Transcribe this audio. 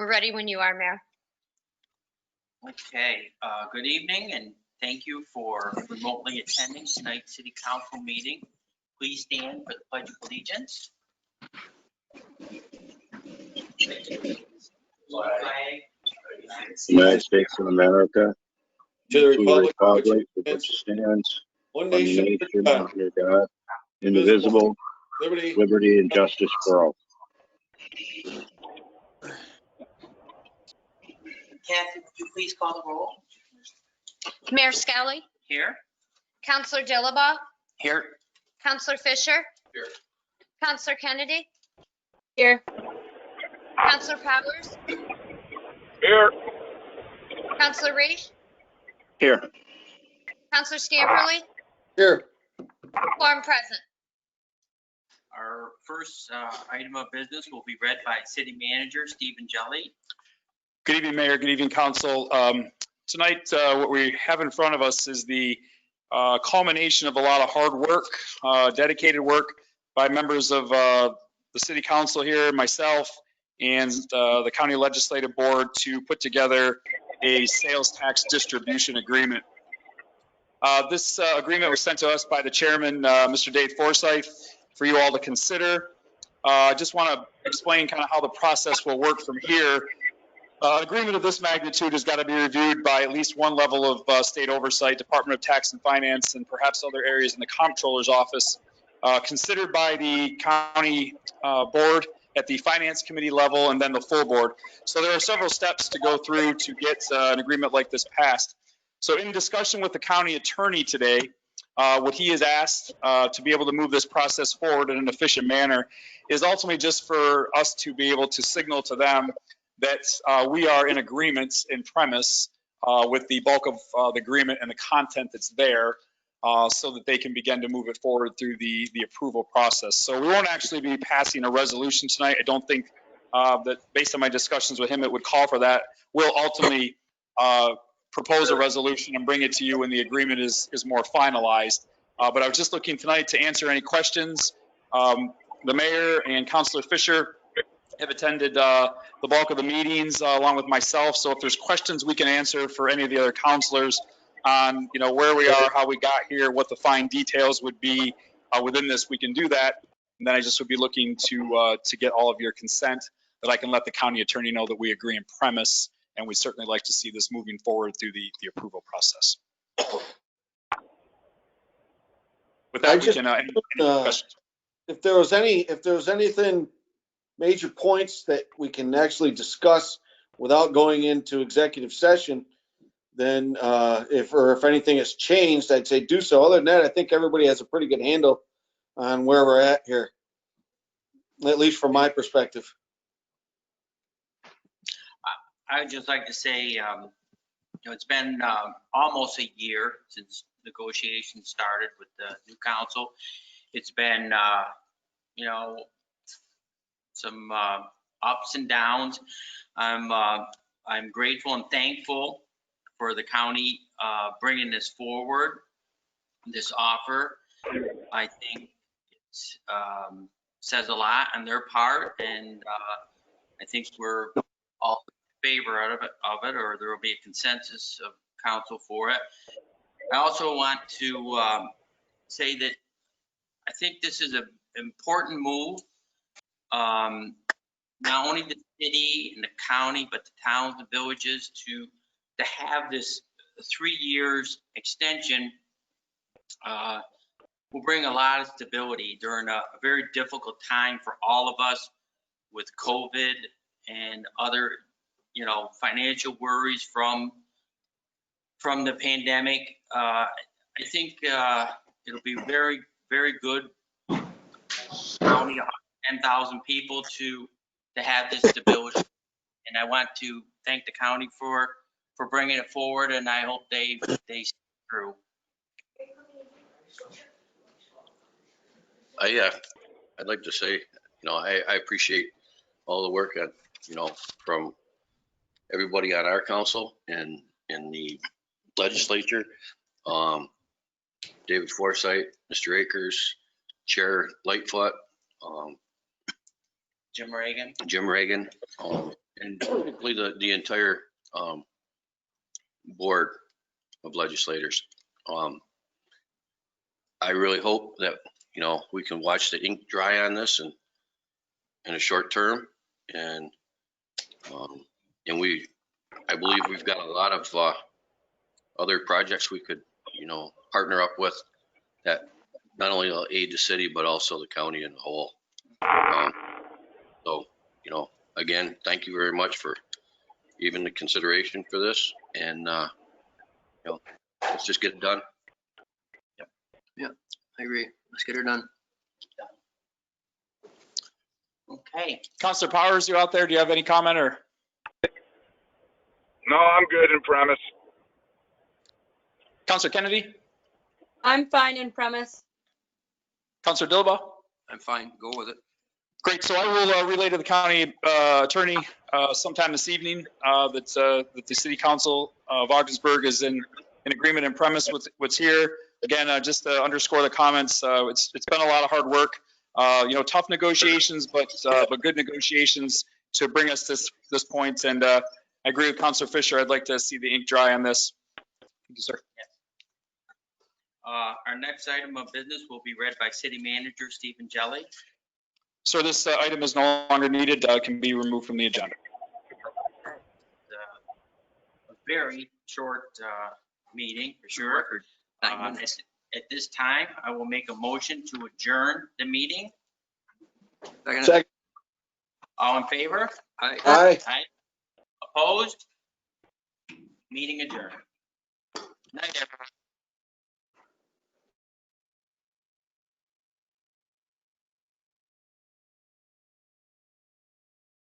We're ready when you are, Mayor. Okay, good evening and thank you for remotely attending tonight's City Council meeting. Please stand for the Pledge of Allegiance. United States of America, to the republic for which which stands one one nation, nation under under God, indivisible, liberty. liberty and justice for all. Kathy, would you please call the roll? Mayor Skelly, Here. Counselor Dillabaugh, Here. Counselor Fisher. Here. Counselor Kennedy, Here. Counselor Powers, Here. Counselor Reese, Here. Counselor Scamperly, Here. quorum present. Our first item of business will be read by City Manager Stephen Jelly. Good evening, Mayor. Good evening, Council. Tonight, what we have in front of us is the culmination of a lot of hard work, dedicated work by members of the City Council here, myself, and the County Legislative Board to put together a sales tax distribution agreement. This agreement was sent to us by the Chairman, Mr. Dave Forsyth, for you all to consider. I just want to explain kind of how the process will work from here. An agreement of this magnitude has got to be reviewed by at least one level of state oversight, Department of Tax and Finance, and perhaps other areas in the Comptroller's office, considered by the county board at the Finance Committee level, and then the full board. So there are several steps to go through to get an agreement like this passed. So in discussion with the county attorney today, what he has asked to be able to move this process forward in an efficient manner is ultimately just for us to be able to signal to them that we are in agreement in premise with the bulk of the agreement and the content that's there, so that they can begin to move it forward through the approval process. So we won't actually be passing a resolution tonight. I don't think that, based on my discussions with him, it would call for that. We'll ultimately propose a resolution and bring it to you when the agreement is more finalized. But I was just looking tonight to answer any questions. The mayor and Councilor Fisher have attended the bulk of the meetings along with myself. So if there's questions we can answer for any of the other councilors on, where we are, how we got here, what the fine details would be within this, we can do that. And then I just would be looking to get all of your consent that I can let the county attorney know that we agree in premise, and we certainly like to see this moving forward through the approval process. With that, we can any questions? If there was anything, major points that we can actually discuss without going into executive session, then if anything has changed, I'd say do so. Other than that, I think everybody has a pretty good handle on where we're at here, at least from my perspective. I would just like to say, it's been almost a year since negotiations started with the new council. It's been, some ups and downs. I'm grateful and thankful for the county bringing this forward, this offer. I think it says a lot on their part, and I think we're all in favor of it, or there will be a consensus of council for it. I also want to say that I think this is an important move. Not only the city and the county, but the towns and villages to have this 3 years extension will bring a lot of stability during a very difficult time for all of us with COVID and other, financial worries from the pandemic. I think it'll be very, very good. County, 10,000 people to have this stability, and I want to thank the county for bringing it forward, and I hope they see through. I'd like to say, I appreciate all the work that, from everybody on our council and in the legislature. David Forsyth, Mr. Akers, Chair Lightfoot, Jim Reagan. and particularly the entire board of legislators. I really hope that, we can watch the ink dry on this and in a short term. And I believe we've got a lot of other projects we could, partner up with that not only will aid the city, but also the county in a whole. So, again, thank you very much for even the consideration for this. And, let's just get it done. I agree. Let's get her done. Okay. Counselor Powers, you out there? Do you have any comment or? No, I'm good in premise. Counselor Kennedy? I'm fine in premise. Counselor Dilaba? I'm fine. Go with it. Great. So I will relay to the county attorney sometime this evening that the city council of Augsburg is in agreement and premise with what's here. Again, just to underscore the comments, it's been a lot of hard work. Tough negotiations, but good negotiations to bring us this point. And I agree with Councilor Fisher. I'd like to see the ink dry on this. Thank you, sir. Our next item of business will be read by City Manager Stephen Jelly. Sir, this item is no longer needed. Can be removed from the agenda. A very short meeting, for sure. At this time, I will make a motion to adjourn the meeting. Second. Second. All in favor? Aye. Aye. Aye. Opposed? Meeting adjourned. Night, everyone.